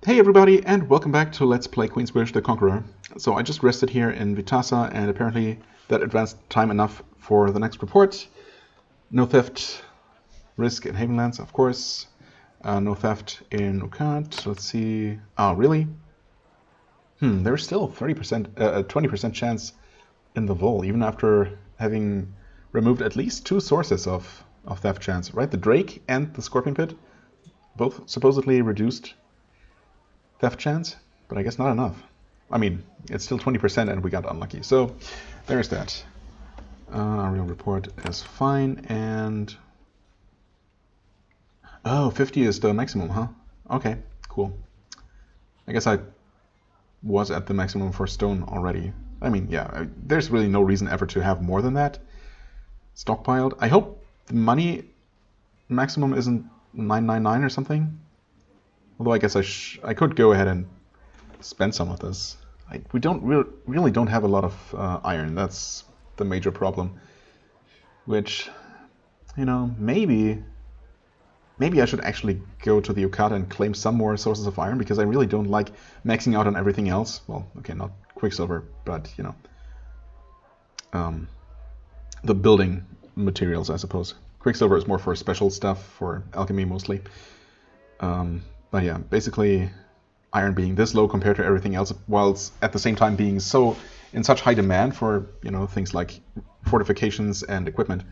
Hey everybody, and welcome back to Let's Play Queensbridge the Conqueror. So I just rested here in Vitasa, and apparently that advanced time enough for the next report. No theft risk in Havenlands, of course. No theft in Ukat. Let's see. Oh, really? There's still 20% chance in the Vol, even after having removed at least two sources of theft chance, right? The Drake and the Scorpion Pit, both supposedly reduced theft chance, but I guess not enough. I mean, it's still 20% and we got unlucky. So there's that. Real report is fine, and oh, 50 is the maximum, huh? Okay, cool. I guess I was at the maximum for stone already. I mean, yeah, there's really no reason ever to have more than that stockpiled. I hope the money maximum isn't 999 or something. Although I guess I could go ahead and spend some of this. We really don't have a lot of iron. That's the major problem. Which, you know, maybe I should actually go to the Okada and claim some more sources of iron, because I really don't like maxing out on everything else. Well, okay, not Quicksilver, but, you know, the building materials, I suppose. Quicksilver is more for special stuff, for alchemy mostly. But yeah, basically iron being this low compared to everything else, whilst at the same time being so in such high demand for, you know, things like fortifications and equipment,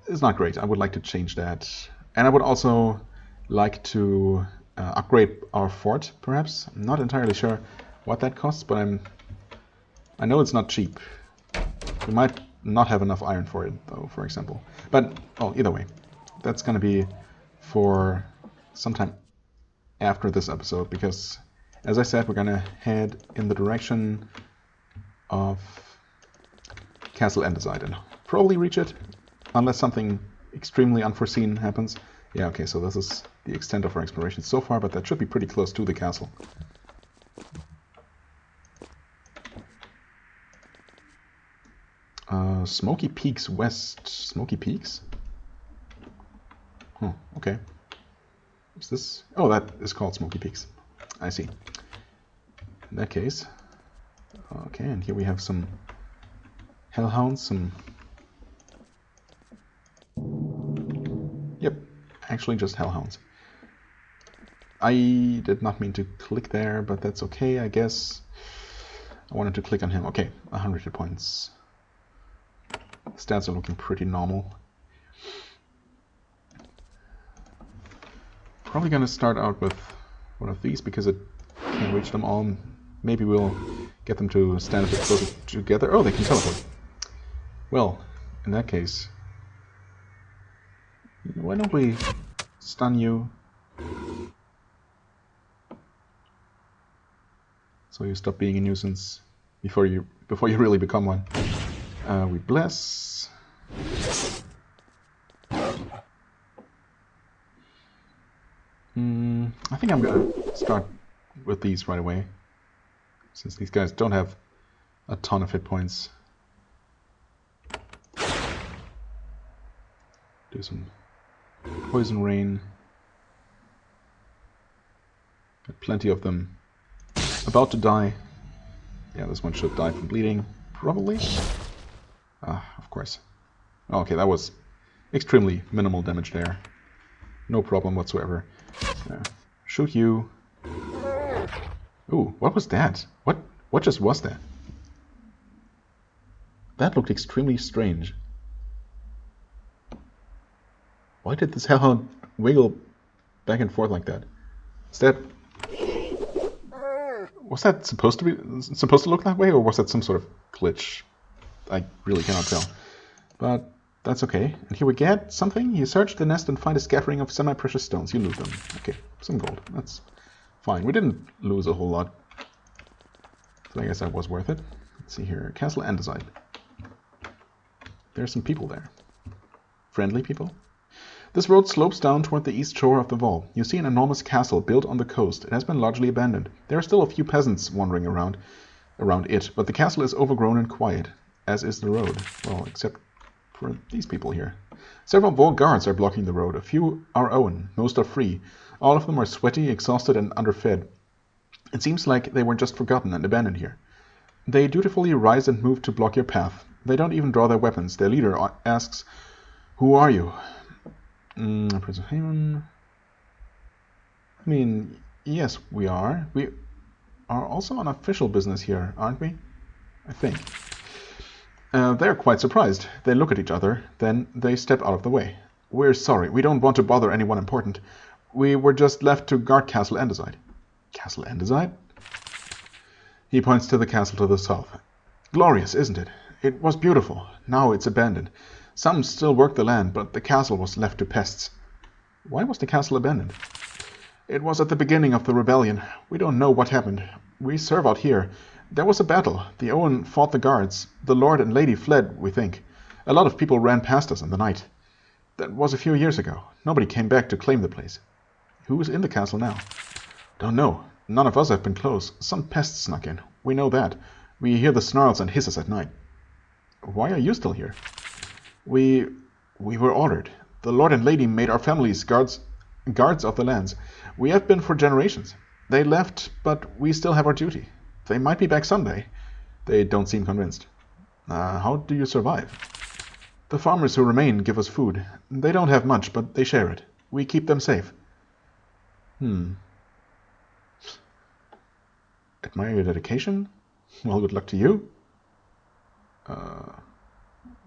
is not great. I would like to change that. And I would also like to upgrade our fort, perhaps. I'm not entirely sure what that costs, but I know it's not cheap. We might not have enough iron for it, though, for example. But, oh, either way, that's going to be for sometime after this episode, because, as I said, we're gonna head in the direction of Castle Andesite and probably reach it, unless something extremely unforeseen happens. Yeah, okay, so this is the extent of our exploration so far, but that should be pretty close to the castle. Smoky Peaks West. Smoky Peaks? Oh, okay. Is this? Oh, that is called Smoky Peaks. I see. In that case, okay, and here we have some Hellhounds, some... Yep, actually just Hellhounds. I did not mean to click there, but that's okay, I guess. I wanted to click on him. Okay, 100 hit points. Stats are looking pretty normal. Probably going to start out with one of these, because it can reach them all. Maybe we'll get them to stand a bit closer together. Oh, they can teleport. Well, in that case, why don't we stun you so you stop being a nuisance before you really become one. We bless. I think I'm going to start with these right away, since these guys don't have a ton of hit points. Do some poison rain. Got plenty of them about to die. Yeah, this one should die from bleeding, probably. Of course. Okay, that was extremely minimal damage there. No problem whatsoever. Shoot you. Ooh, what was that? What just was that? That looked extremely strange. Why did this hellhound wiggle back and forth like that? Is that... Was that supposed to look that way, or was that some sort of glitch? I really cannot tell. But that's okay. And here we get something. You search the nest and find a scattering of semi-precious stones. You loot them. Okay, some gold. That's fine. We didn't lose a whole lot, so I guess that was worth it. Let's see here. Castle Andesite. There's some people there. Friendly people. This road slopes down toward the east shore of the Vol. You see an enormous castle built on the coast. It has been largely abandoned. There are still a few peasants wandering around it, but the castle is overgrown and quiet, as is the road. Well, except for these people here. Several Vol guards are blocking the road. A few are Owen. Most are free. All of them are sweaty, exhausted, and underfed. It seems like they were just forgotten and abandoned here. They dutifully rise and move to block your path. They don't even draw their weapons. Their leader asks, "Who are you?" Prince of Haven. I mean, yes, we are. We are also on official business here, aren't we? I think. They're quite surprised. They look at each other, then they step out of the way. "We're sorry. We don't want to bother anyone important. We were just left to guard Castle Andesite." Castle Andesite? He points to the castle to the south. "Glorious, isn't it? It was beautiful. Now it's abandoned. Some still work the land, but the castle was left to pests." Why was the castle abandoned? "It was at the beginning of the rebellion. We don't know what happened. We serve out here. There was a battle. The Owen fought the guards. The Lord and Lady fled, we think. A lot of people ran past us in the night. That was a few years ago. Nobody came back to claim the place." Who's in the castle now? "Don't know. None of us have been close. Some pests snuck in. We know that. We hear the snarls and hisses at night." Why are you still here? We were ordered. The Lord and Lady made our families guards of the lands. We have been for generations. They left, but we still have our duty. They might be back someday." They don't seem convinced. How do you survive?" "The farmers who remain give us food. They don't have much, but they share it. We keep them safe." Admire your dedication? Well, good luck to you.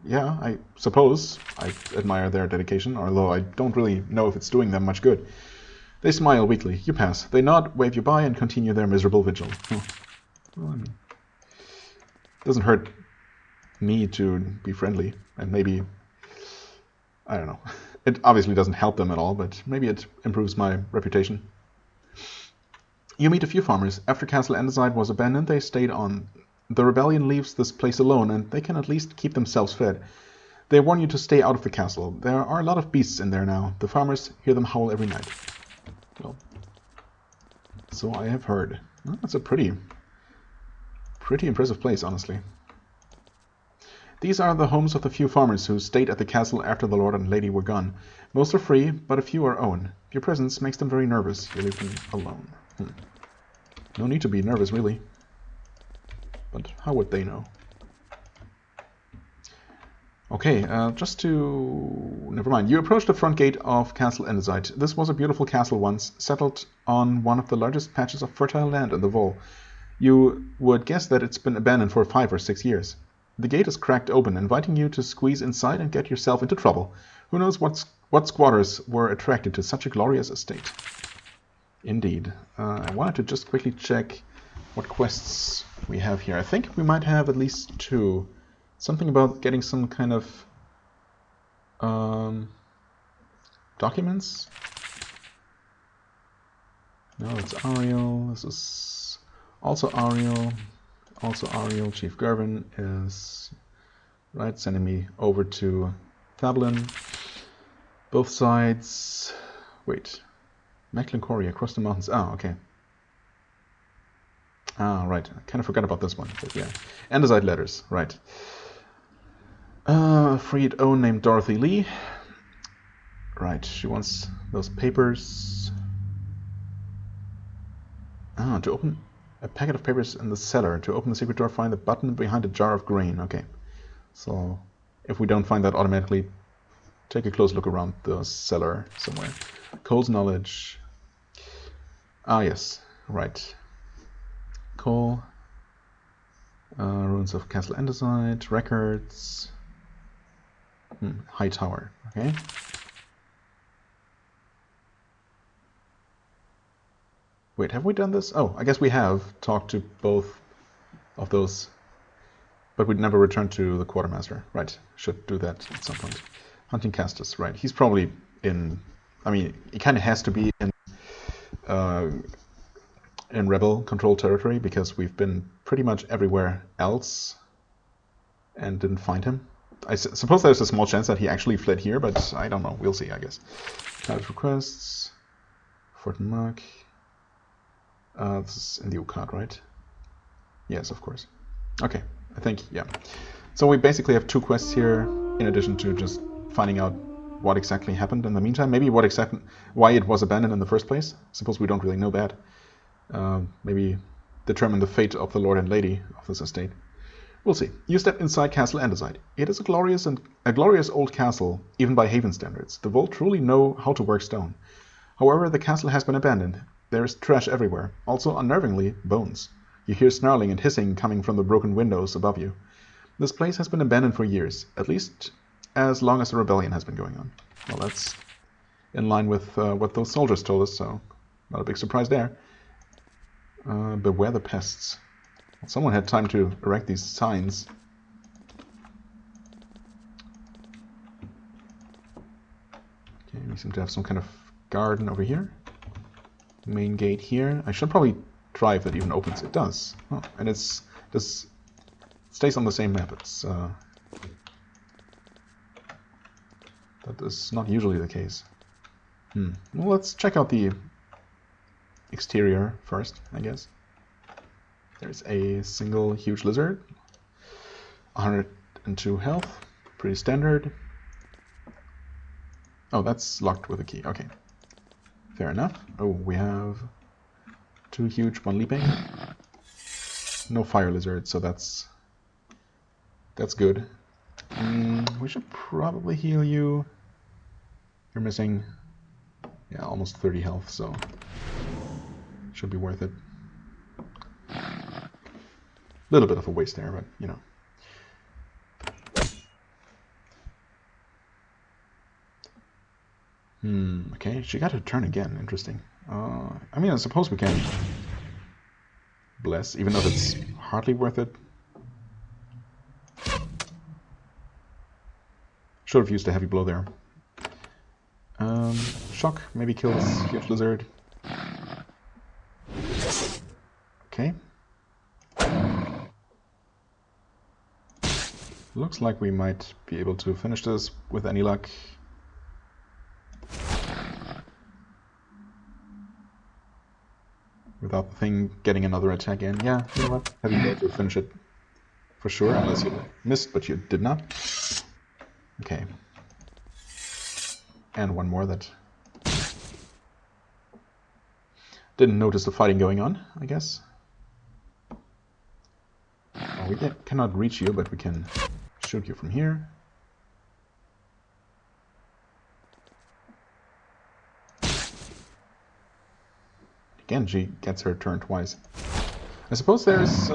Yeah, I suppose I admire their dedication, although I don't really know if it's doing them much good. They smile weakly. You pass. They nod, wave you by, and continue their miserable vigil. Well, I mean, it doesn't hurt me to be friendly, and maybe, I don't know. It obviously doesn't help them at all, but maybe it improves my reputation. You meet a few farmers. After Castle Andesite was abandoned, they stayed on. The rebellion leaves this place alone, and they can at least keep themselves fed. They warn you to stay out of the castle. There are a lot of beasts in there now. The farmers hear them howl every night. Well, so I have heard. Well, that's a pretty impressive place, honestly. These are the homes of the few farmers who stayed at the castle after the Lord and Lady were gone. Most are free, but a few are owned. Your presence makes them very nervous. You leave them alone. No need to be nervous, really. But how would they know? Okay, never mind. You approach the front gate of Castle Andesite. This was a beautiful castle once, settled on one of the largest patches of fertile land in the Vol. You would guess that it's been abandoned for 5 or 6 years. The gate is cracked open, inviting you to squeeze inside and get yourself into trouble. Who knows what squatters were attracted to such a glorious estate? Indeed. I wanted to just quickly check what quests we have here. I think we might have at least 2. Something about getting some kind of documents? No, it's Ariel. This is also Ariel. Also Ariel. Chief Gervin is sending me over to Thablin. Both sides. Wait. Mecklencoria across the mountains. Ah, okay. Ah, right. I kind of forgot about this one. But yeah. Andesite letters. Right. Freed own named Dorothy Lee. Right. She wants those papers. Ah, to open a packet of papers in the cellar. To open the secret door, find the button behind a jar of grain. Okay. So, if we don't find that automatically, take a close look around the cellar somewhere. Cole's knowledge. Ah, yes. Right. Cole. Ruins of Castle Andesite. Records. High Tower. Okay. Wait, have we done this? Oh, I guess we have talked to both of those, but we'd never returned to the Quartermaster. Right, should do that at some point. Hunting Castus, right. He's probably in, I mean, he kind of has to be in Rebel control territory, because we've been pretty much everywhere else and didn't find him. I suppose there's a small chance that he actually fled here, but I don't know. We'll see, I guess. Cloud requests. Fort Mark. This is in the UCAD, right? Yes, of course. Okay, I think, yeah. So we basically have 2 quests here, in addition to just finding out what exactly happened in the meantime. Maybe why it was abandoned in the first place. I suppose we don't really know that. Maybe determine the fate of the lord and lady of this estate. We'll see. You step inside Castle Andesite. It is a glorious old castle, even by Haven standards. The Volt truly know how to work stone. However, the castle has been abandoned. There is trash everywhere. Also, unnervingly, bones. You hear snarling and hissing coming from the broken windows above you. This place has been abandoned for years, at least as long as the rebellion has been going on. Well, that's in line with what those soldiers told us, so not a big surprise there. Beware the pests. Well, someone had time to erect these signs. Okay, we seem to have some kind of garden over here. Main gate here. I should probably try if it even opens. It does. Oh, and it stays on the same map. It's that is not usually the case. Well, let's check out the exterior first, I guess. There's a single huge lizard. 102 health. Pretty standard. Oh, that's locked with a key. Okay. Fair enough. Oh, we have 2 huge, 1 leaping. No fire lizard, so that's good. We should probably heal you. You're missing, yeah, almost 30 health, so should be worth it. A little bit of a waste there, but you know. Okay, she got her turn again. Interesting. I mean, I suppose we can bless, even though it's hardly worth it. Should have used a heavy blow there. Shock, maybe kill this huge lizard. Okay. Looks like we might be able to finish this with any luck. Without the thing getting another attack in. Yeah, you know what? Heavy blow to finish it for sure, unless you missed, but you did not. Okay. And one more that didn't notice the fighting going on, I guess. Well, we cannot reach you, but we can shoot you from here. Again, she gets her turn twice. I suppose there's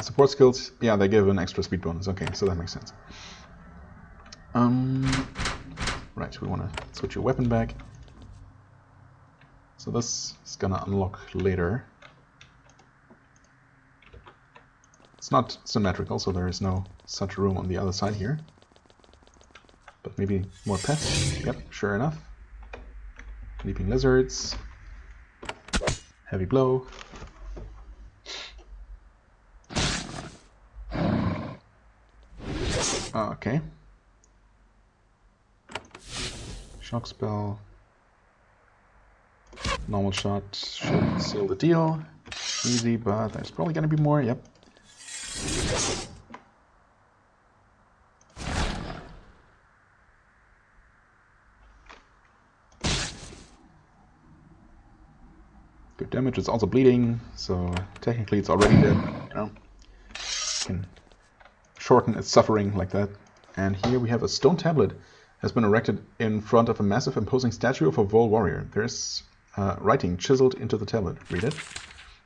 support skills. Yeah, they give an extra speed bonus. Okay, so that makes sense. Right, we want to switch your weapon back. So this is gonna unlock later. It's not symmetrical, so there is no such room on the other side here. But maybe more pets. Yep, sure enough. Leaping lizards. Heavy blow. Okay. Shock spell. Normal shot should seal the deal. Easy, but there's probably gonna be more. Yep. Good damage. It's also bleeding, so technically it's already dead. You know, can shorten its suffering like that. And here we have a stone tablet has been erected in front of a massive imposing statue of a Vol warrior. There's writing chiseled into the tablet. Read it.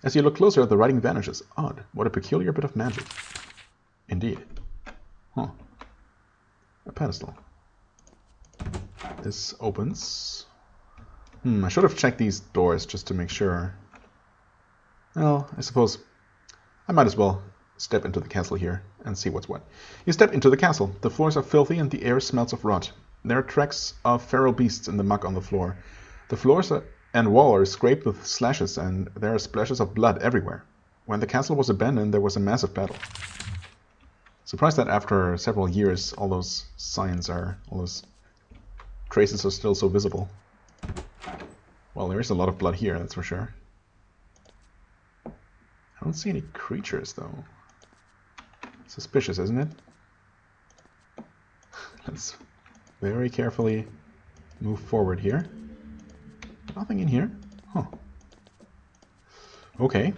As you look closer, the writing vanishes. Odd. What a peculiar bit of magic. Indeed. Huh. A pedestal. This opens. I should have checked these doors just to make sure. Well, I suppose I might as well step into the castle here and see what's what. You step into the castle. The floors are filthy and the air smells of rot. There are tracks of feral beasts in the muck on the floor. The floors and wall are scraped with slashes, and there are splashes of blood everywhere. When the castle was abandoned, there was a massive battle. Surprised that after several years, all those traces are still so visible. Well, there is a lot of blood here, that's for sure. I don't see any creatures, though. Suspicious, isn't it? Let's very carefully move forward here. Nothing in here? Huh. Okay.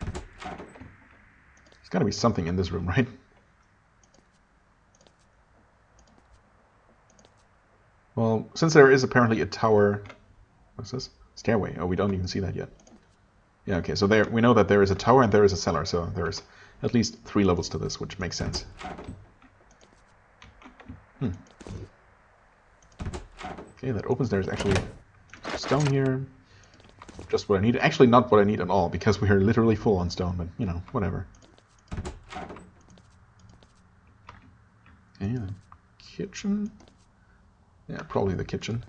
There's gotta be something in this room, right? Well, since there is apparently a tower... What's this? Stairway. Oh, we don't even see that yet. Yeah, okay, so there we know that there is a tower and there is a cellar, so there's at least 3 levels to this, which makes sense. Okay, that opens. There's actually stone here. Just what I need. Actually, not what I need at all, because we are literally full on stone, but, you know, whatever. Okay, the kitchen. Yeah, probably the kitchen.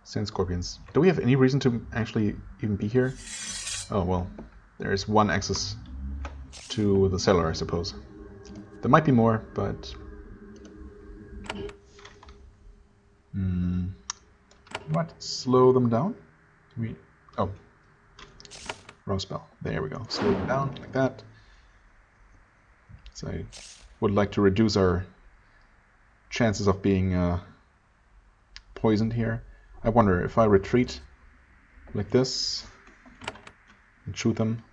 Sand scorpions. Do we have any reason to actually even be here? Oh, well, there is one access to the cellar, I suppose. There might be more, but... What? Slow them down? Oh. Wrong spell. There we go. Slow them down, like that. So I would like to reduce our chances of being poisoned here. I wonder if I retreat like this and shoot them,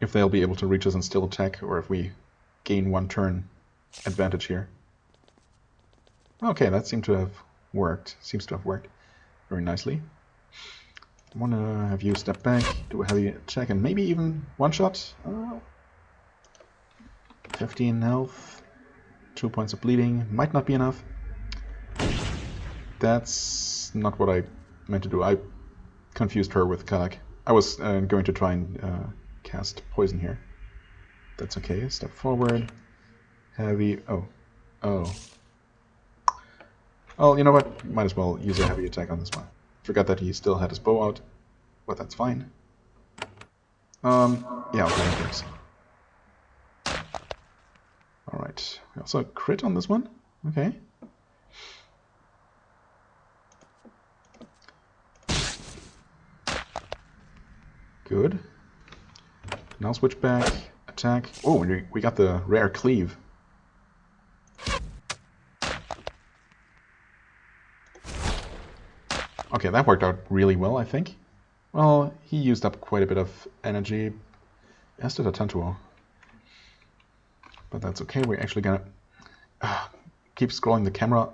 if they'll be able to reach us and still attack, or if we gain 1 turn advantage here. Okay, that seems to have worked. Very nicely. I want to have you step back, do a heavy attack, and maybe even one-shot. 15 health, 2 points of bleeding. Might not be enough. That's not what I meant to do. I confused her with Kalak. I was going to try and cast poison here. That's okay. Step forward. Heavy. Oh. Well, you know what? Might as well use a heavy attack on this one. Forgot that he still had his bow out, but that's fine. Yeah, okay, that works. Alright. We also crit on this one. Okay. Good. Now switch back, attack. Oh, we got the rare cleave. Okay, that worked out really well, I think. Well, he used up quite a bit of energy, as did Atantuo. But that's okay, we're actually gonna keep scrolling the camera.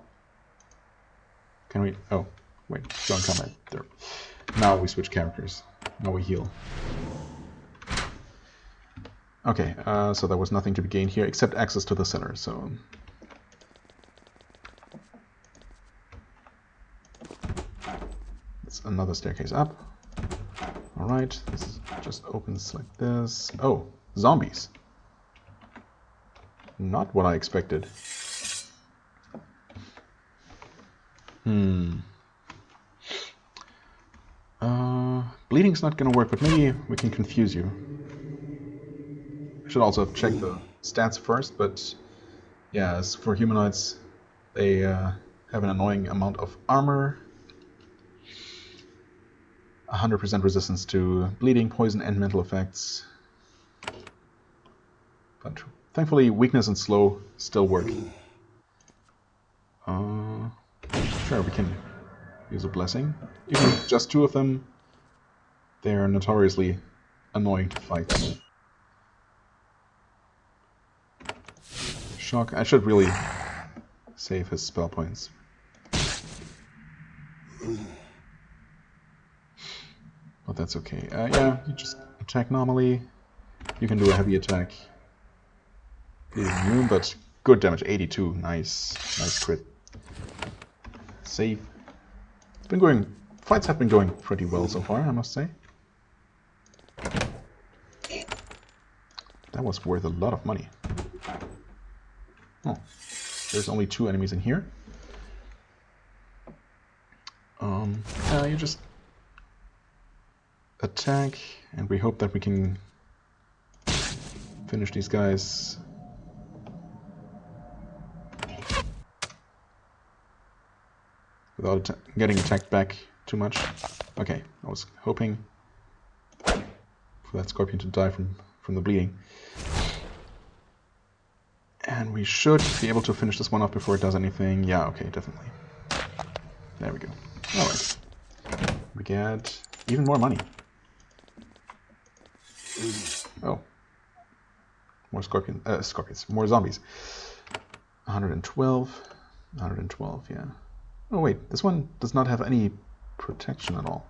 Can we? Oh, wait, join combat. There. Now we switch characters. Now we heal. Okay, so there was nothing to be gained here except access to the cellar, so... It's another staircase up. Alright, this just opens like this. Oh, zombies. Not what I expected. Bleeding's not gonna work, but maybe we can confuse you. I should also check the stats first, but yeah, as for humanoids, they have an annoying amount of armor, 100% resistance to bleeding, poison, and mental effects. But thankfully, weakness and slow still work. Sure, we can use a blessing. Even with just 2 of them, they're notoriously annoying to fight. Shock. I should really save his spell points. But that's okay. Yeah, you just attack normally. You can do a heavy attack. Immune, but good damage. 82. Nice. Nice crit. Save. It's been going... Fights have been going pretty well so far, I must say. That was worth a lot of money. Oh. There's only 2 enemies in here. You just... attack, and we hope that we can finish these guys. Without getting attacked back too much. Okay, I was hoping for that scorpion to die from from the bleeding. And we should be able to finish this one off before it does anything. Yeah, okay, definitely. There we go. Alright. We get even more money. Oh. More scorpions. More zombies. 112. 112, yeah. Oh wait, this one does not have any protection at all.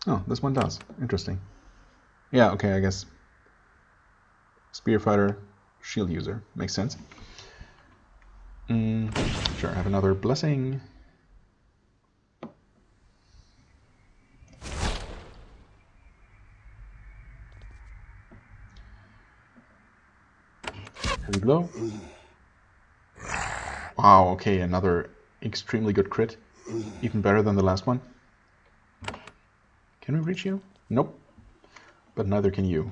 Oh, this one does. Interesting. Yeah, okay, I guess. Spear fighter, shield user. Makes sense. Sure, have another blessing. Heavy blow. Wow, okay, another extremely good crit. Even better than the last one. Can we reach you? Nope. But neither can you.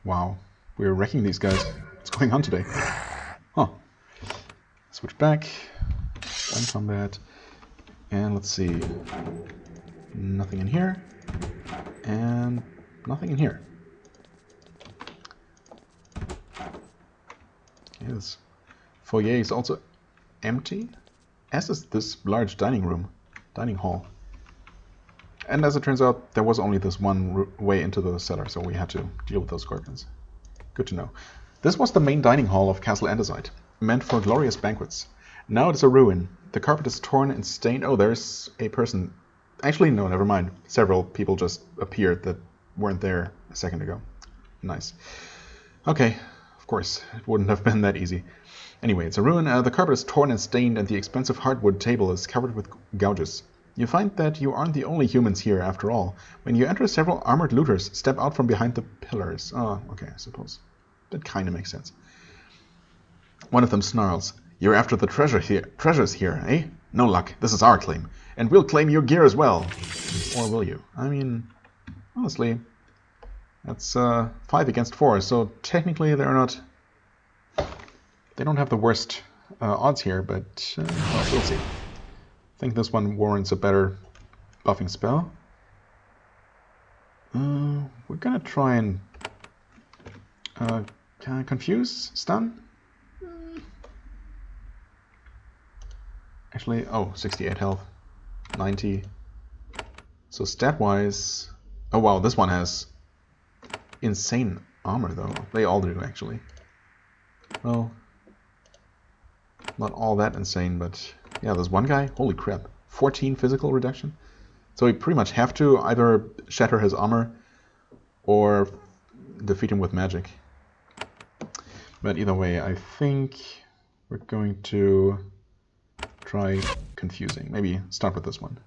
Wow, we're wrecking these guys. What's going on today? Huh. Switch back. One combat. And let's see. Nothing in here. And nothing in here. Okay, this foyer is also empty, as is this large dining hall. And as it turns out, there was only this one way into the cellar, so we had to deal with those scorpions. Good to know. This was the main dining hall of Castle Andesite, meant for glorious banquets. Now it is a ruin. The carpet is torn and stained. Oh, there's a person. Actually, no, never mind. Several people just appeared that weren't there a second ago. Nice. Okay, of course, it wouldn't have been that easy. Anyway, it's a ruin. The carpet is torn and stained, and the expensive hardwood table is covered with gouges. You find that you aren't the only humans here, after all. When you enter, several armored looters step out from behind the pillars. Oh, okay, I suppose. That kind of makes sense. One of them snarls, "You're after the treasures here, eh? No luck. This is our claim. And we'll claim your gear as well." Or will you? I mean, honestly, that's 5 against 4, so technically they're not... They don't have the worst odds here, but well, we'll see. I think this one warrants a better buffing spell. We're gonna try and confuse, stun. Actually, oh, 68 health, 90. So stat-wise, oh wow, this one has insane armor though. They all do actually. Well, not all that insane, but yeah, there's one guy. Holy crap, 14 physical reduction. So we pretty much have to either shatter his armor or defeat him with magic. But either way, I think we're going to try confusing. Maybe start with this one.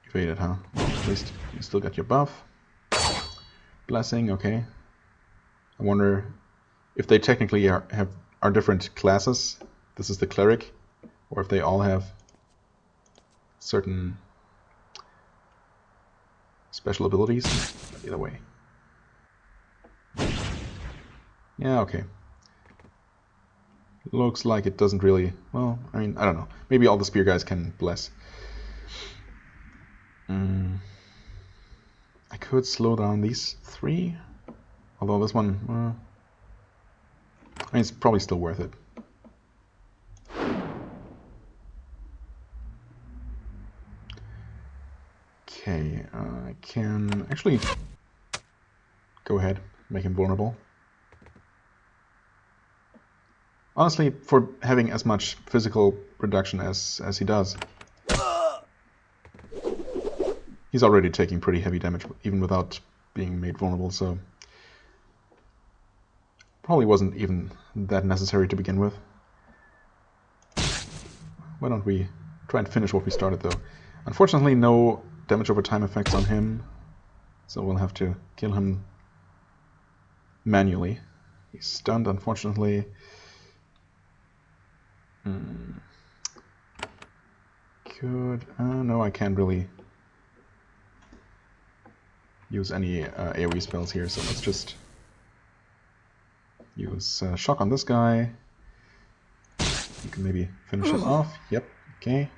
Evaded, huh? Well, at least you still got your buff. Blessing, okay. I wonder if they technically are different classes. This is the cleric, or if they all have certain special abilities. Either way. Yeah, okay. Looks like it doesn't really... Well, I mean, I don't know. Maybe all the spear guys can bless. I could slow down these 3. Although this one... I mean, it's probably still worth it. Okay, I can actually go ahead, make him vulnerable. Honestly, for having as much physical reduction as he does, he's already taking pretty heavy damage, even without being made vulnerable, so probably wasn't even that necessary to begin with. Why don't we try and finish what we started, though? Unfortunately, no damage over time effects on him, so we'll have to kill him manually. He's stunned, unfortunately. Good. No, I can't really use any AoE spells here, so let's just Use shock on this guy. You can maybe finish him off. Yep, okay.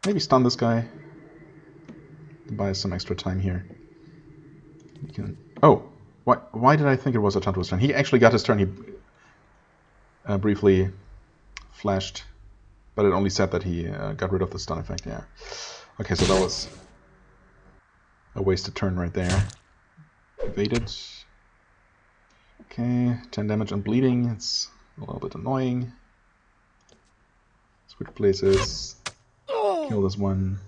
Maybe stun this guy. To buy some extra time here. You can... Oh! Why did I think it was Atantuo's turn? He actually got his turn. He briefly flashed, but it only said that he got rid of the stun effect, yeah. Okay, so that was a wasted turn right there. Evaded. Okay, 10 damage and bleeding. It's a little bit annoying. Switch places. Kill this one.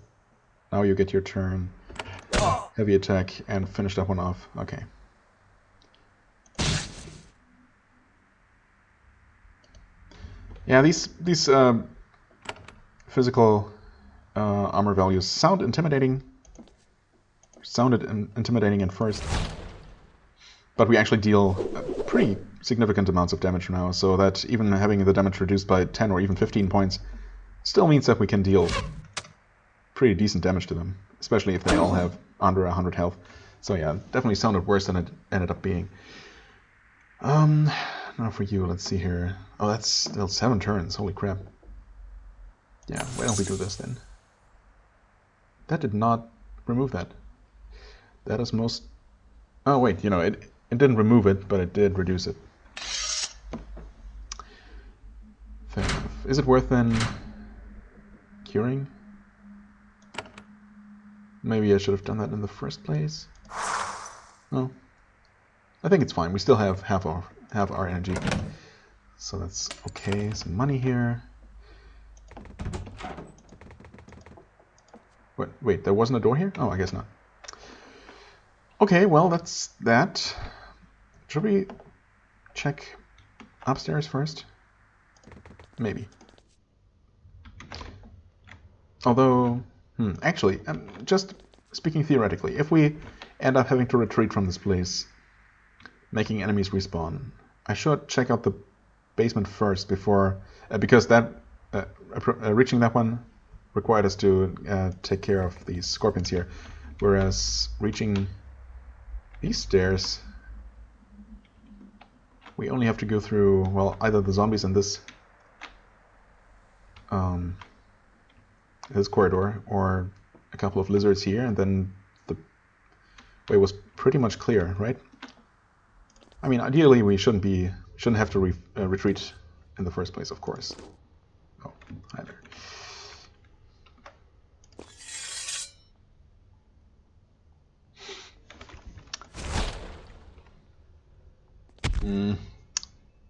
Now you get your turn. Heavy attack and finish that one off. Okay. Yeah, these physical armor values sounded intimidating at first, but we actually deal pretty significant amounts of damage now, so that even having the damage reduced by 10 or even 15 points still means that we can deal pretty decent damage to them, especially if they all have under 100 health. So yeah, definitely sounded worse than it ended up being. Now for you, let's see here. Oh, that's still 7 turns, holy crap. Yeah, why don't we do this then? That did not remove that. That is most... Oh wait, you know, it didn't remove it, but it did reduce it. Fair enough. Is it worth then curing? Maybe I should have done that in the first place. No. I think it's fine. We still have half our energy. So that's okay. Some money here. Wait, there wasn't a door here? Oh, I guess not. Okay, well, that's that. Should we check upstairs first? Maybe. Although, actually, just speaking theoretically, if we end up having to retreat from this place, making enemies respawn, I should check out the basement first before, because that reaching that one required us to take care of these scorpions here, whereas reaching these stairs, we only have to go through, well, either the zombies in this corridor, or a couple of lizards here, and then the way was pretty much clear, right? I mean, ideally we shouldn't have to retreat in the first place, of course. Oh, hi there.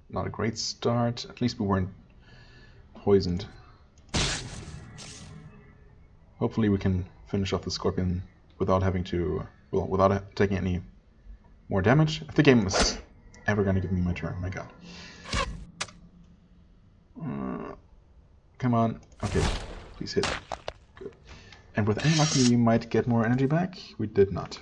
Not a great start. At least we weren't poisoned. Hopefully we can finish off the scorpion without having to, well, without taking any more damage. If the game is ever going to give me my turn, my god. Come on. Okay, please hit. Good. And with any luck we might get more energy back. We did not.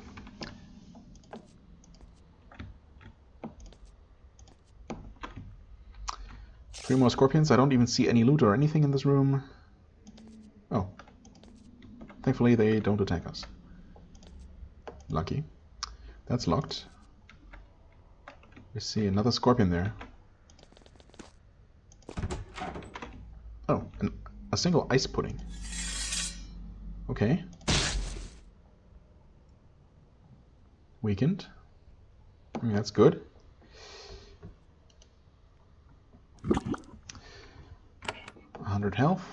Three more scorpions. I don't even see any loot or anything in this room. Oh. Thankfully they don't attack us. Lucky. That's locked. We see another scorpion there. Oh, a single ice pudding. Okay. Weakened. I mean, that's good. 100 health.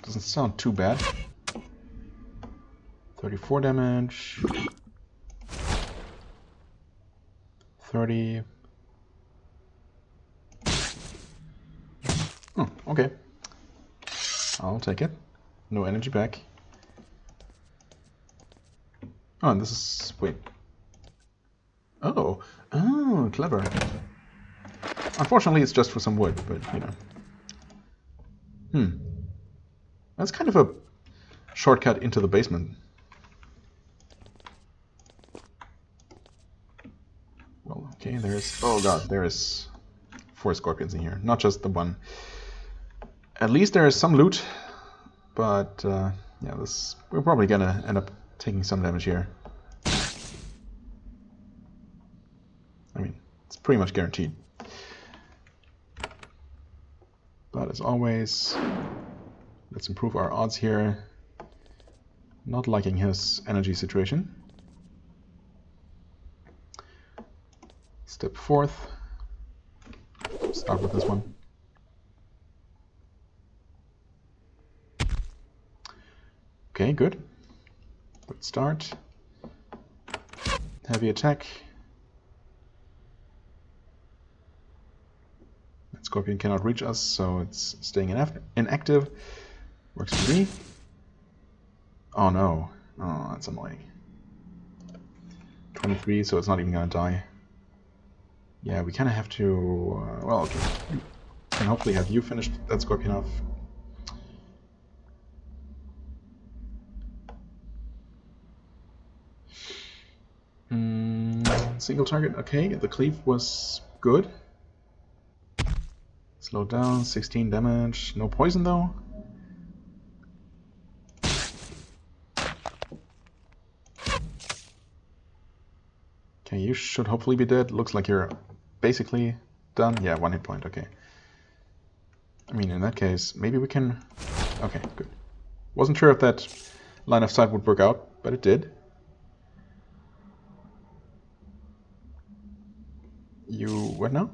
Doesn't sound too bad. 34 damage. 30. Oh, okay. I'll take it. No energy back. Oh, and this is... wait. Oh. Oh, clever. Unfortunately, it's just for some wood, but, you know. That's kind of a shortcut into the basement. Well, okay, there's... oh god, there is 4 scorpions in here, not just the one. At least there is some loot, but, yeah, we're probably gonna end up taking some damage here. It's pretty much guaranteed. But as always, let's improve our odds here. Not liking his energy situation. Step fourth. Start with this one. Okay, good. Good start. Heavy attack. That Scorpion cannot reach us, so it's staying inactive. Works for me. Oh no. Oh, that's annoying. 23, so it's not even gonna die. Yeah, we kind of have to... well, okay. And hopefully have you finished that Scorpion off. Single target, okay. The cleave was good. Slowed down, 16 damage. No poison though. Okay, you should hopefully be dead. Looks like you're basically done. Yeah, 1 hit point, okay. I mean, in that case, maybe we can... Okay, good. Wasn't sure if that line of sight would work out, but it did. You... what now?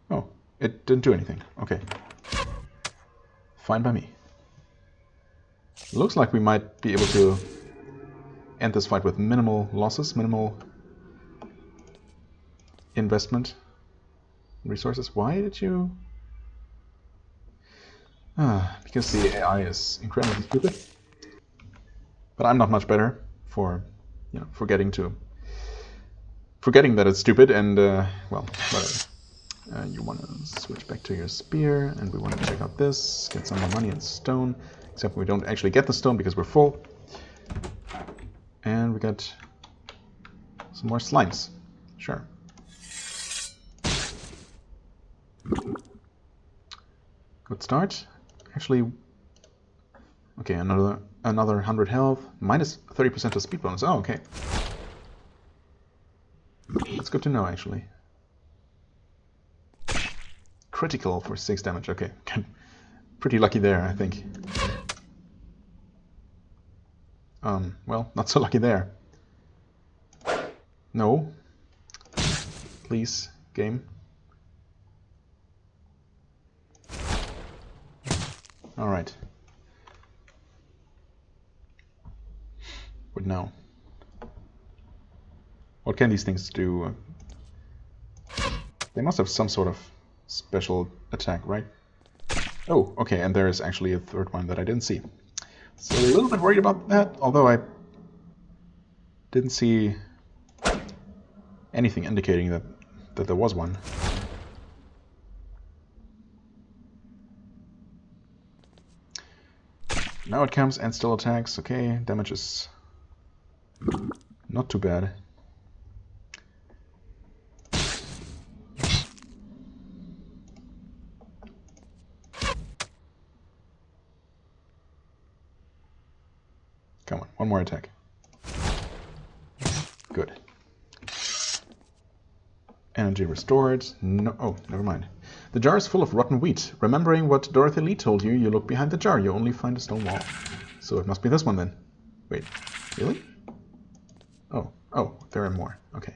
Oh, it didn't do anything. Okay. Fine by me. Looks like we might be able to end this fight with minimal losses, minimal investment resources. Why did you... because the AI is incredibly stupid. But I'm not much better for, you know, forgetting that it's stupid and, well, whatever. You want to switch back to your spear, and we want to check out this, get some more money and stone, except we don't actually get the stone because we're full. And we got some more slimes. Sure. Good start. Actually, okay, another 100 health, minus 30% of speed bonus. Oh, okay. That's good to know, actually. Critical for 6 damage. Okay, pretty lucky there, I think. Well, not so lucky there. No. Please, game. Alright. What now? What can these things do? They must have some sort of special attack, right? Oh, okay, and there is actually a third one that I didn't see. So a little bit worried about that, although I didn't see anything indicating that there was one. Now it comes and still attacks. Okay, damage is not too bad. Come on, one more attack. Good. Energy restored. No, oh, never mind. The jar is full of rotten wheat. Remembering what Dorothy Lee told you, you look behind the jar. You only find a stone wall. So it must be this one then. Wait, really? Oh, there are more. Okay.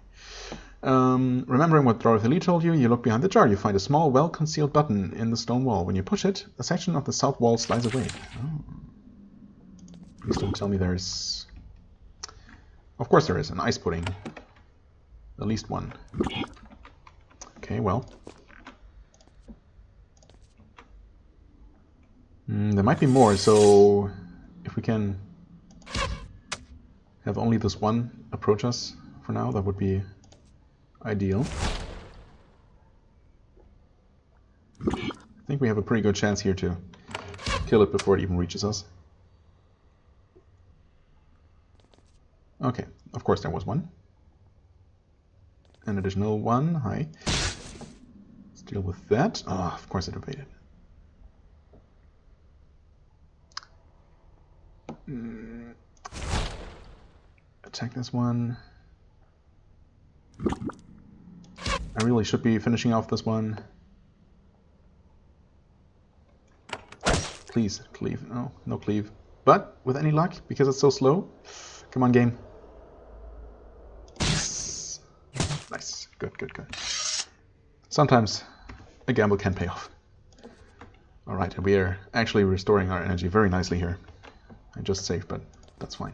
Remembering what Dorothy Lee told you, you look behind the jar. You find a small, well-concealed button in the stone wall. When you push it, a section of the south wall slides away. Oh. Please don't tell me there's... Of course there is, an ice pudding. At least one. Okay, well. There might be more, so if we can have only this one approach us for now, that would be ideal. I think we have a pretty good chance here to kill it before it even reaches us. Okay, of course there was one. An additional one, hi. Let's deal with that. Ah, of course it evaded. Attack this one. I really should be finishing off this one. Please, cleave. No, no cleave. But, with any luck, because it's so slow. Come on, game. Yes. Nice. Good, good, good. Sometimes a gamble can pay off. Alright, we are actually restoring our energy very nicely here. I just saved, but that's fine.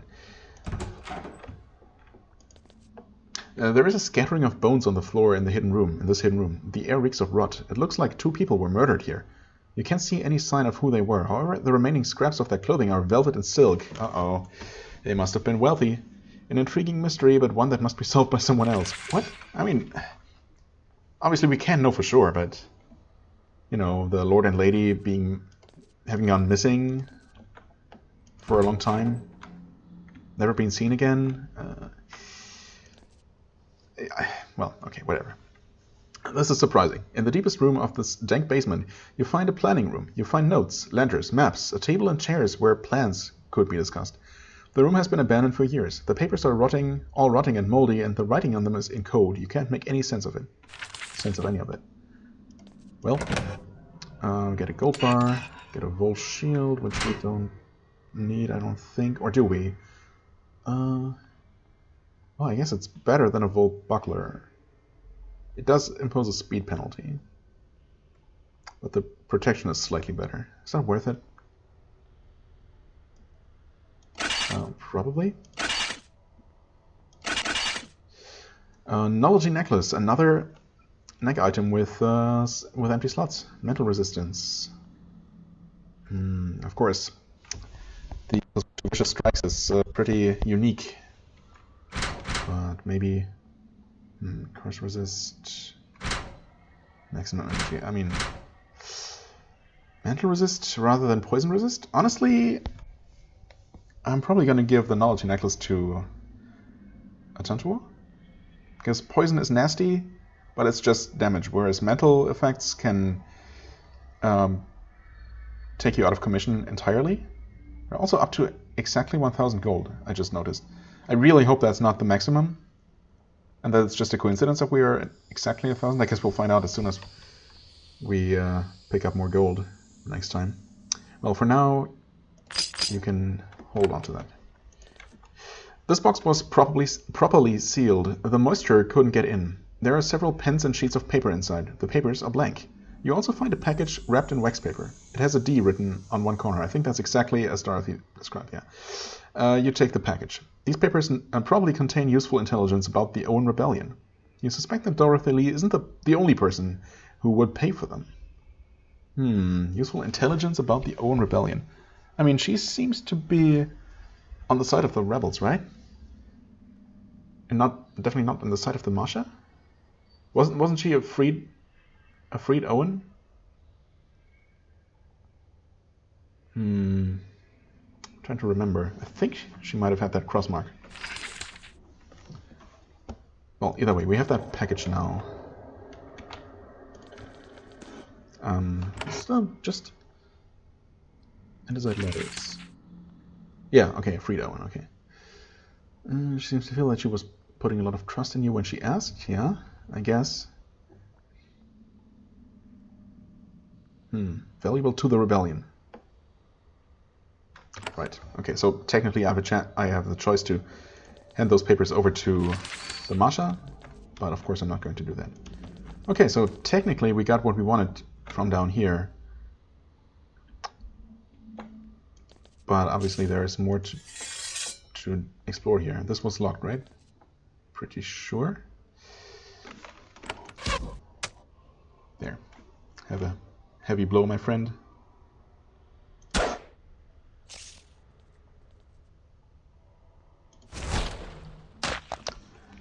There is a scattering of bones on the floor in this hidden room. The air reeks of rot. It looks like 2 people were murdered here. You can't see any sign of who they were. However, the remaining scraps of their clothing are velvet and silk. Uh-oh. They must have been wealthy. An intriguing mystery, but one that must be solved by someone else. What? I mean, obviously we can't know for sure, but... You know, the Lord and Lady having gone missing for a long time. Never been seen again. Well, okay, whatever. This is surprising. In the deepest room of this dank basement, you find a planning room. You find notes, lanterns, maps, a table and chairs where plans could be discussed. The room has been abandoned for years. The papers are all rotting and moldy, and the writing on them is in code. You can't make any sense of any of it. Well, get a gold bar, get a Vol shield, which we don't need, I don't think. Or do we? Well, I guess it's better than a Vol buckler. It does impose a speed penalty, but the protection is slightly better. Is that worth it? Probably. Knowledge necklace, another neck item with empty slots. Mental resistance. Of course, the vicious strikes is pretty unique, but maybe curse resist, maximum energy. I mean, mental resist rather than poison resist. Honestly, I'm probably going to give the knowledge necklace to Atantuo, because poison is nasty, but it's just damage, whereas mental effects can take you out of commission entirely. They're also up to exactly 1,000 gold, I just noticed. I really hope that's not the maximum, and that it's just a coincidence that we are at exactly 1,000. I guess we'll find out as soon as we pick up more gold next time. Well, for now, you can hold on to that. This box was properly sealed. The moisture couldn't get in. There are several pens and sheets of paper inside. The papers are blank. You also find a package wrapped in wax paper. It has a D written on one corner. I think that's exactly as Dorothy described, yeah. You take the package. These papers probably contain useful intelligence about the Owen Rebellion. You suspect that Dorothy Lee isn't the only person who would pay for them. Useful intelligence about the Owen Rebellion. I mean, she seems to be on the side of the rebels, right? And definitely not on the side of the Masha? Wasn't she a freed Owen? I'm trying to remember. I think she might have had that cross mark. Well, either way, we have that package now. Just Andesite letters. Yeah, okay, freed Owen, okay. She seems to feel that she was putting a lot of trust in you when she asked, yeah, I guess. Valuable to the rebellion. Right, okay, so technically I have the choice to hand those papers over to the Masha, but of course I'm not going to do that. Okay, so technically we got what we wanted from down here. But obviously there is more to explore here. This was locked, right? Pretty sure. There. Have a heavy blow, my friend.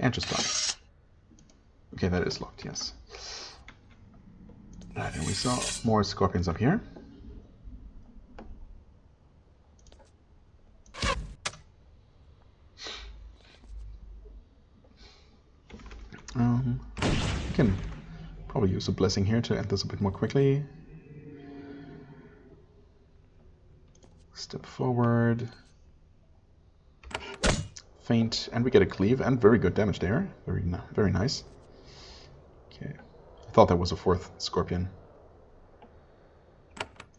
And just locked. Okay, that is locked, yes. Right, and we saw more scorpions up here. We can probably use a blessing here to end this a bit more quickly. Step forward. Faint, and we get a cleave, and very good damage there. Very nice. Okay, I thought that was a 4th Scorpion.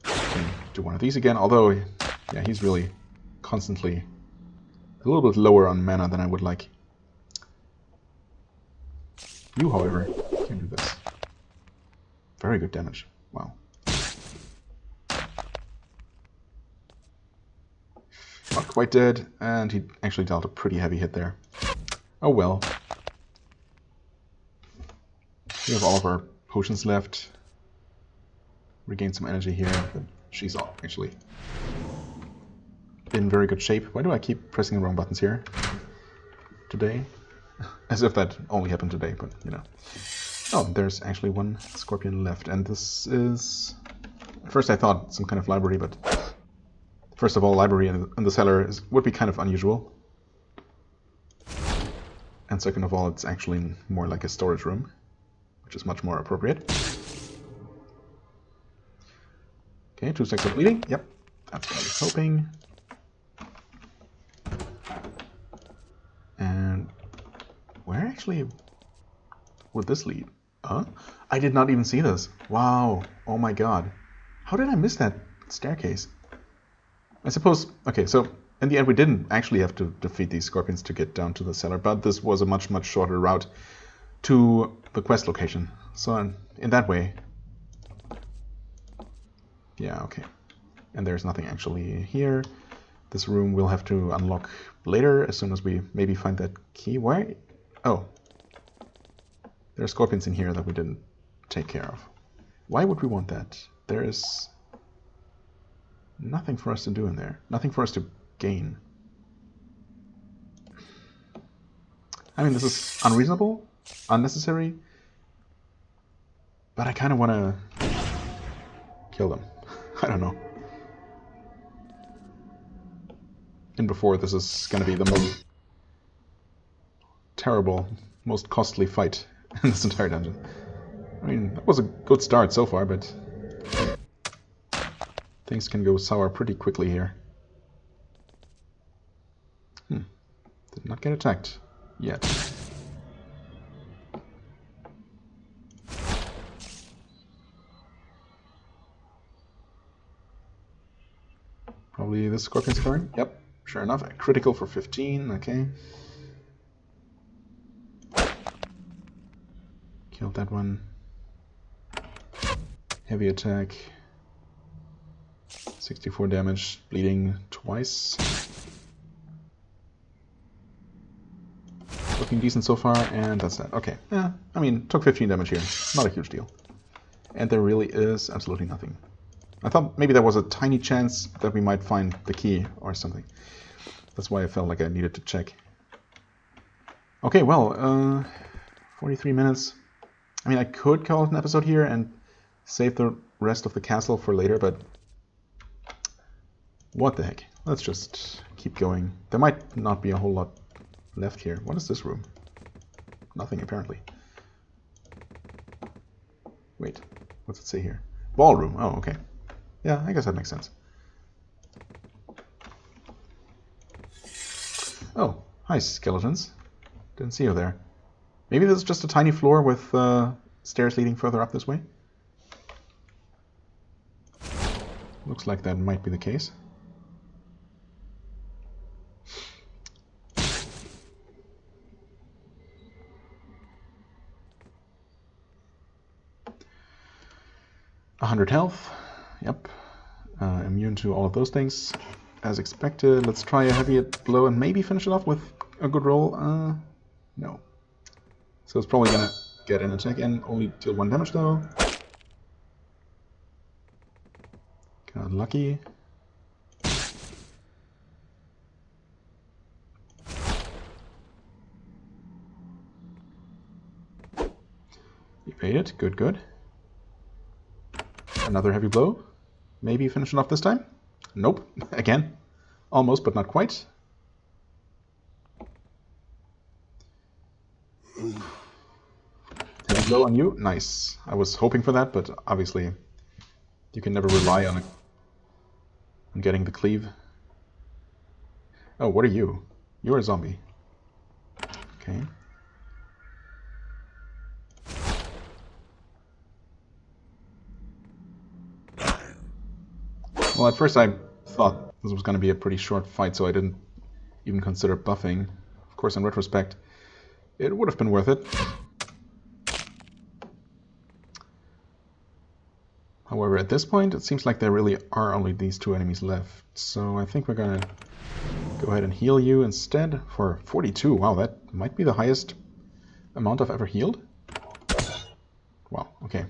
Can do one of these again, although, yeah, he's really constantly a little bit lower on mana than I would like. You, however, can do this. Very good damage. Wow. Not quite dead, and he actually dealt a pretty heavy hit there. Oh well. We have all of our potions left. Regain some energy here, but she's actually in very good shape. Why do I keep pressing the wrong buttons here today? As if that only happened today, but you know. Oh, there's actually one Scorpion left, and this is... At first I thought some kind of library, but... First of all, library in the cellar would be kind of unusual. And second of all, it's actually more like a storage room, which is much more appropriate. Okay, 2 stacks of bleeding. Yep, that's what I was hoping. And where actually would this lead? Huh? I did not even see this. Wow. Oh my god. How did I miss that staircase? I suppose... Okay, so in the end we didn't actually have to defeat these Scorpions to get down to the cellar, but this was a much, much shorter route to the quest location. So in that way... Yeah, okay. And there's nothing actually here. This room we'll have to unlock later, as soon as we maybe find that key. Why? Oh. There are Scorpions in here that we didn't take care of. Why would we want that? There is nothing for us to do in there. Nothing for us to gain. I mean, this is unreasonable, unnecessary, but I kind of want to kill them. I don't know. And before, this is going to be the most terrible, most costly fight in this entire dungeon. I mean, that was a good start so far, but things can go sour pretty quickly here. Did not get attacked yet. Probably this Scorpion's turn. Yep, sure enough. A critical for 15, okay. Killed that one. Heavy attack. 64 damage, bleeding twice. Looking decent so far, and that's that. Okay, yeah, I mean, took 15 damage here. Not a huge deal. And there really is absolutely nothing. I thought maybe there was a tiny chance that we might find the key or something. That's why I felt like I needed to check. Okay, well, 43 minutes. I mean, I could call it an episode here and save the rest of the castle for later, but what the heck. Let's just keep going. There might not be a whole lot left here. What is this room? Nothing, apparently. Wait, what's it say here? Ballroom. Oh, okay. Yeah, I guess that makes sense. Oh, hi, skeletons. Didn't see you there. Maybe this is just a tiny floor with stairs leading further up this way? Looks like that might be the case. Health. Yep. Immune to all of those things. As expected. Let's try a heavy blow and maybe finish it off with a good roll. No. So it's probably gonna get an attack and only deal 1 damage though. Got lucky. Evade it. Good, good. Another heavy blow. Maybe finish it off this time? Nope. Again. Almost, but not quite. Heavy blow on you. Nice. I was hoping for that, but obviously you can never rely on getting the cleave. Oh, what are you? You're a zombie. Okay. Well, at first I thought this was going to be a pretty short fight, so I didn't even consider buffing. Of course, in retrospect, it would have been worth it. However, at this point, it seems like there really are only these two enemies left. So I think we're going to go ahead and heal you instead for 42. Wow, that might be the highest amount I've ever healed. Wow, okay.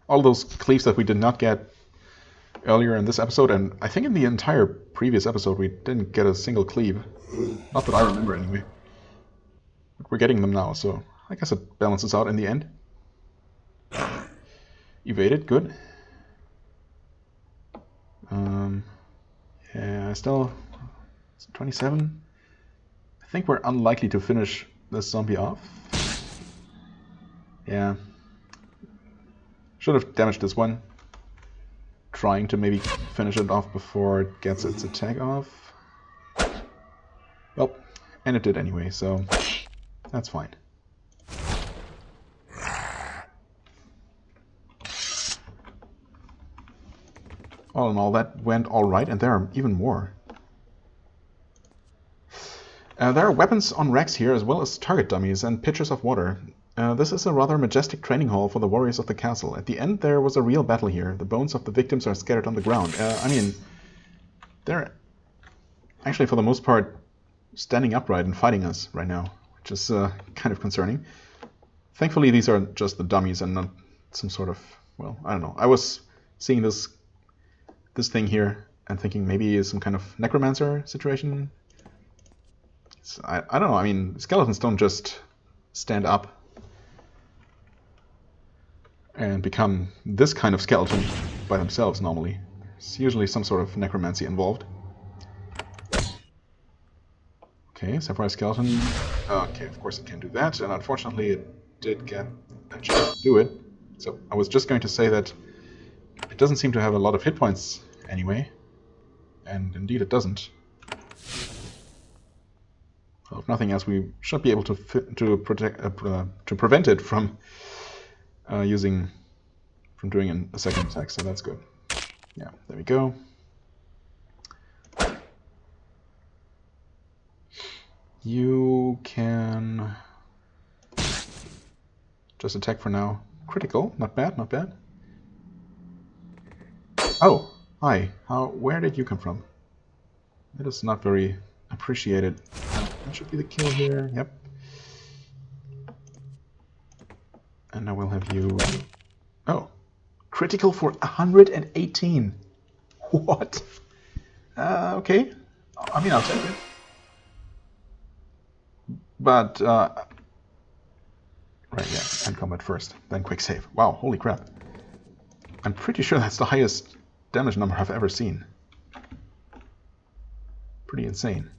All those cleaves that we did not get earlier in this episode, and I think in the entire previous episode we didn't get a single cleave. Not that I remember anyway. But we're getting them now, so I guess it balances out in the end. Evaded, good. Yeah, still 27. I think we're unlikely to finish this zombie off. Yeah. Should have damaged this one. Trying to maybe finish it off before it gets its attack off. Well, and it did anyway, so that's fine. All in all, that went alright, and there are even more. There are weapons on racks here, as well as target dummies and pitchers of water. This is a rather majestic training hall for the warriors of the castle. At the end there was a real battle here. The bones of the victims are scattered on the ground. I mean, they're actually for the most part standing upright and fighting us right now, which is kind of concerning. Thankfully these are just the dummies and not some sort of, well, I don't know. I was seeing this thing here and thinking maybe it's some kind of necromancer situation. I don't know, I mean, skeletons don't just stand up and become this kind of skeleton by themselves normally. There's usually some sort of necromancy involved. Okay, Sapphire Skeleton. Okay, of course it can do that, and unfortunately it did get a chance to do it. So I was just going to say that it doesn't seem to have a lot of hit points anyway, and indeed it doesn't. Well, if nothing else, we should be able to prevent it from doing a second attack, so that's good. Yeah, there we go. You can just attack for now. Critical, not bad, not bad. Oh, hi. Where did you come from? That is not very appreciated. That should be the kill here. Yep. And now we'll have you... Oh. Critical for 118. What? Okay. I mean, I'll take it. But, right, yeah, end combat first, then quick save. Wow, holy crap. I'm pretty sure that's the highest damage number I've ever seen. Pretty insane.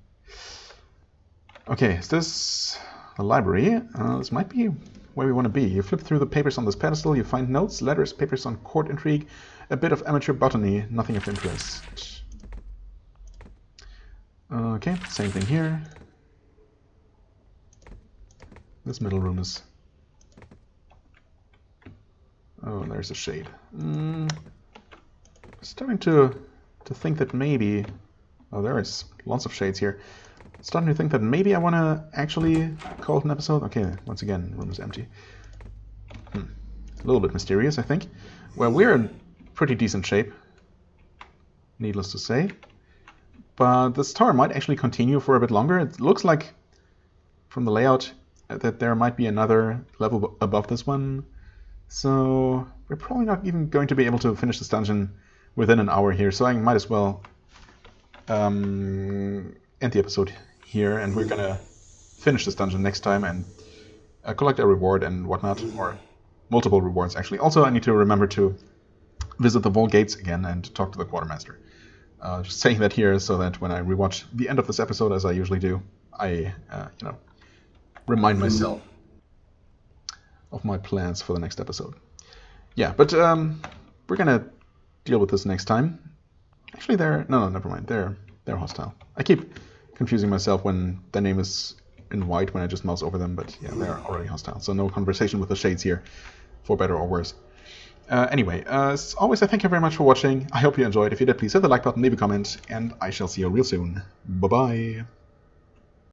Okay, is this the library? This might be where we want to be. You flip through the papers on this pedestal, you find notes, letters, papers on court intrigue, a bit of amateur botany, nothing of interest. Okay, same thing here. This middle room is... Oh, there's a shade. Starting to think that maybe... Oh, there is lots of shades here. Starting to think that maybe I want to actually call it an episode. Okay, once again, the room is empty. A little bit mysterious, I think. Well, we're in pretty decent shape, needless to say. But this tower might actually continue for a bit longer. It looks like, from the layout, that there might be another level above this one. So we're probably not even going to be able to finish this dungeon within an hour here. So I might as well end the episode here, and we're gonna finish this dungeon next time and collect a reward and whatnot, or multiple rewards actually. Also, I need to remember to visit the Vault Gates again and talk to the quartermaster. Just saying that here so that when I rewatch the end of this episode, as I usually do, I remind myself of my plans for the next episode. Yeah, but we're gonna deal with this next time. Actually, no, never mind. They're hostile. I keep confusing myself when the name is in white when I just mouse over them, but yeah, they're already hostile. So no conversation with the shades here, for better or worse. Anyway, as always, I thank you very much for watching. I hope you enjoyed. If you did, please hit the like button, leave a comment, and I shall see you real soon. Bye-bye.